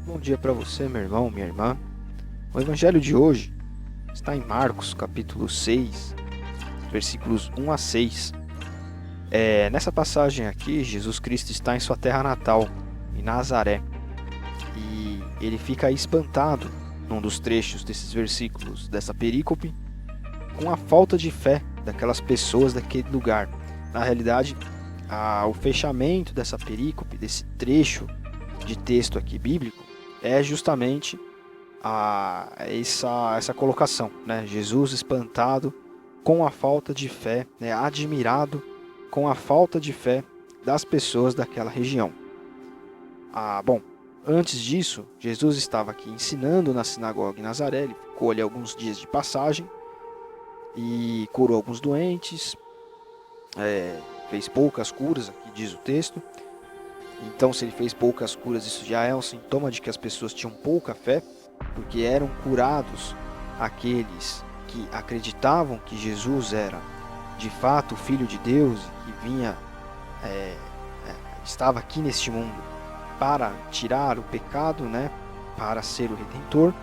Bom dia para você, meu irmão, minha irmã. O evangelho de hoje está em Marcos, capítulo 6, versículos 1 a 6. Nessa passagem aqui, Jesus Cristo está em sua terra natal, em Nazaré. E ele fica espantado, num dos trechos desses versículos, dessa perícope, com a falta de fé daquelas pessoas daquele lugar. Na realidade, o fechamento dessa perícope, desse trecho de texto aqui bíblico, é justamente essa colocação, né? Jesus espantado com a falta de fé, né? Admirado com a falta de fé das pessoas daquela região. Bom, antes disso, Jesus estava aqui ensinando na sinagoga em Nazaré. Ele ficou ali alguns dias de passagem e curou alguns doentes, fez poucas curas, aqui diz o texto. Então, se ele fez poucas curas, isso já é um sintoma de que as pessoas tinham pouca fé, porque eram curados aqueles que acreditavam que Jesus era de fato o Filho de Deus, que estava aqui neste mundo para tirar o pecado, né, para ser o Redentor.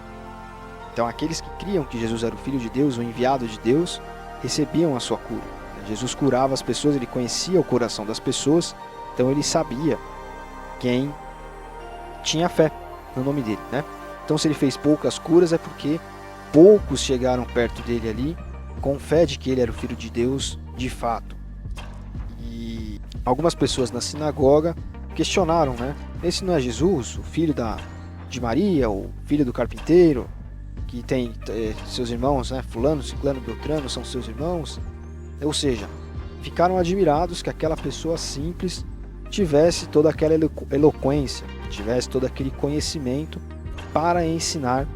Então, aqueles que criam que Jesus era o Filho de Deus, o enviado de Deus, recebiam a sua cura. Jesus curava as pessoas, ele conhecia o coração das pessoas, então ele sabia quem tinha fé no nome dele, né? Então, se ele fez poucas curas, é porque poucos chegaram perto dele ali com fé de que ele era o Filho de Deus de fato. E algumas pessoas na sinagoga questionaram, né? Esse não é Jesus, o filho de Maria, o filho do carpinteiro, que tem seus irmãos, né? Fulano, Ciclano, Beltrano são seus irmãos. Ou seja, ficaram admirados que aquela pessoa simples tivesse toda aquela eloquência, tivesse todo aquele conhecimento para ensinar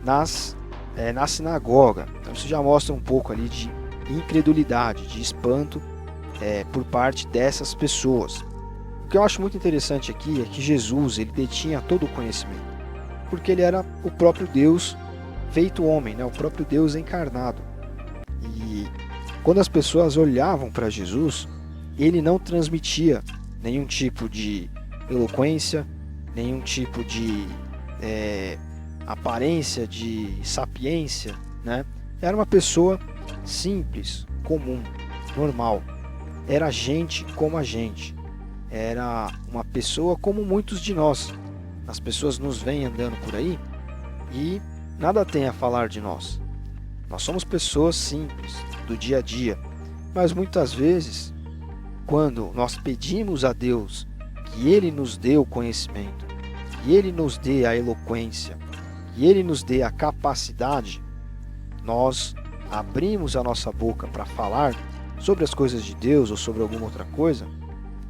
na sinagoga. Então isso já mostra um pouco ali de incredulidade, de espanto por parte dessas pessoas. O que eu acho muito interessante aqui é que Jesus ele detinha todo o conhecimento, porque ele era o próprio Deus feito homem, né? O próprio Deus encarnado. E quando as pessoas olhavam para Jesus, ele não transmitia nenhum tipo de eloquência, nenhum tipo de aparência de sapiência, né? Era uma pessoa simples, comum, normal. Era gente como a gente. Era uma pessoa como muitos de nós. As pessoas nos veem andando por aí e nada tem a falar de nós. Nós somos pessoas simples, do dia a dia, mas muitas vezes, quando nós pedimos a Deus que Ele nos dê o conhecimento, que Ele nos dê a eloquência, que Ele nos dê a capacidade, nós abrimos a nossa boca para falar sobre as coisas de Deus ou sobre alguma outra coisa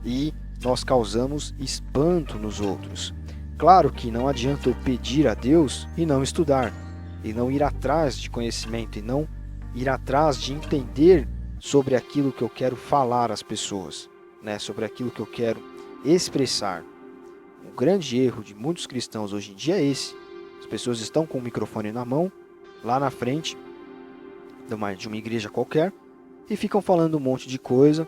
e nós causamos espanto nos outros. Claro que não adianta eu pedir a Deus e não estudar, e não ir atrás de conhecimento, e não ir atrás de entender sobre aquilo que eu quero falar às pessoas, né? Sobre aquilo que eu quero expressar. O grande erro de muitos cristãos hoje em dia é esse. As pessoas estão com o microfone na mão, lá na frente de uma igreja qualquer, e ficam falando um monte de coisa,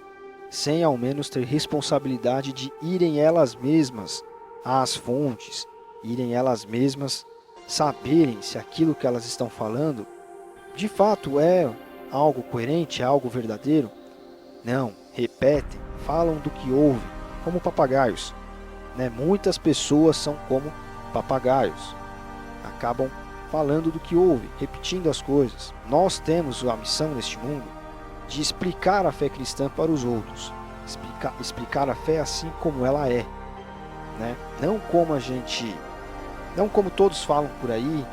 sem ao menos ter responsabilidade de irem elas mesmas às fontes, irem elas mesmas saberem se aquilo que elas estão falando de fato é algo coerente, é algo verdadeiro. Não, repetem, falam do que ouvem, como papagaios, né? Muitas pessoas são como papagaios, acabam falando do que ouvem, repetindo as coisas. Nós temos a missão neste mundo de explicar a fé cristã para os outros, explicar a fé assim como ela é, né? Não como todos falam por aí,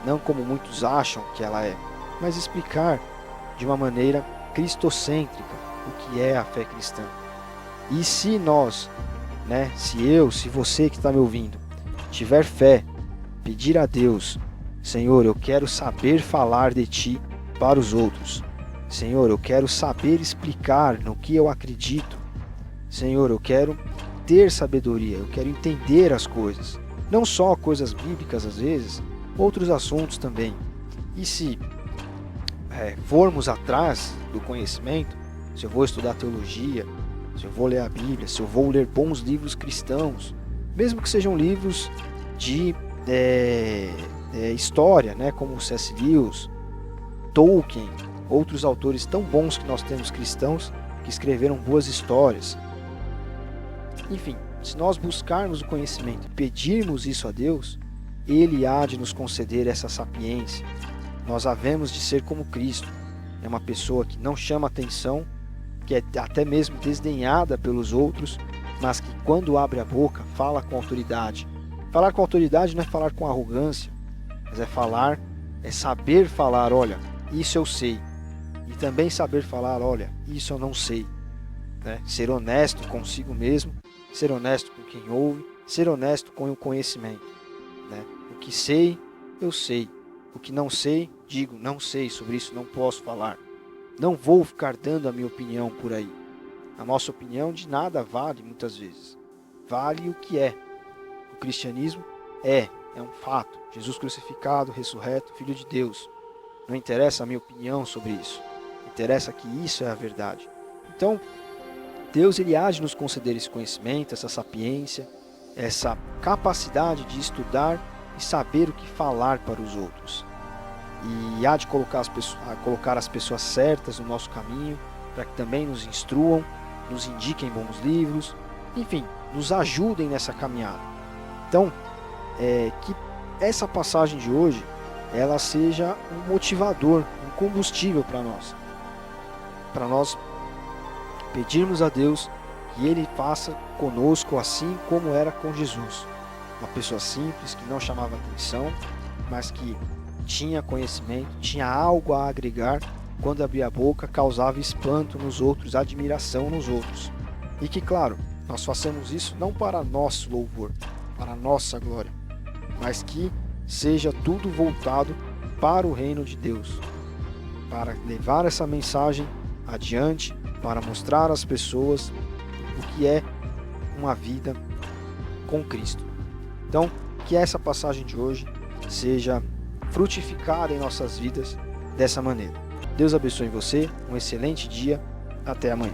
não como muitos acham que ela é, mas explicar de uma maneira cristocêntrica o que é a fé cristã. E se nós, né, se você que está me ouvindo, tiver fé, pedir a Deus, Senhor, eu quero saber falar de Ti para os outros. Senhor, eu quero saber explicar no que eu acredito. Senhor, eu quero ter sabedoria, eu quero entender as coisas. Não só coisas bíblicas às vezes, outros assuntos também. E se formos atrás do conhecimento, se eu vou estudar teologia, se eu vou ler a Bíblia, se eu vou ler bons livros cristãos, mesmo que sejam livros de história, né, como C.S. Lewis, Tolkien, outros autores tão bons que nós temos cristãos que escreveram boas histórias. Enfim, se nós buscarmos o conhecimento e pedirmos isso a Deus, Ele há de nos conceder essa sapiência. Nós havemos de ser como Cristo. É uma pessoa que não chama atenção, que é até mesmo desdenhada pelos outros, mas que quando abre a boca, fala com autoridade. Falar com autoridade não é falar com arrogância, mas é saber falar, olha, isso eu sei. E também saber falar, olha, isso eu não sei. Né? Ser honesto consigo mesmo, ser honesto com quem ouve, ser honesto com o conhecimento. Né? O que sei, eu sei. O que não sei, digo, não sei, sobre isso não posso falar. Não vou ficar dando a minha opinião por aí. A nossa opinião de nada vale muitas vezes. Vale o que é. O cristianismo é um fato. Jesus crucificado, ressurreto, Filho de Deus. Não interessa a minha opinião sobre isso. Interessa que isso é a verdade. Então, Deus ele há de nos conceder esse conhecimento, essa sapiência, essa capacidade de estudar e saber o que falar para os outros. E há de colocar as pessoas certas no nosso caminho, para que também nos instruam, nos indiquem bons livros, enfim, nos ajudem nessa caminhada. Então, que essa passagem de hoje, ela seja um motivador, um combustível para nós pedirmos a Deus que Ele faça conosco assim como era com Jesus. Uma pessoa simples, que não chamava atenção, mas que tinha conhecimento, tinha algo a agregar, quando abria a boca causava espanto nos outros, admiração nos outros. E que, claro, nós façamos isso não para nosso louvor, para a nossa glória, mas que seja tudo voltado para o reino de Deus, para levar essa mensagem adiante, para mostrar às pessoas o que é uma vida com Cristo. Então, que essa passagem de hoje seja frutificada em nossas vidas dessa maneira. Deus abençoe você, um excelente dia, até amanhã.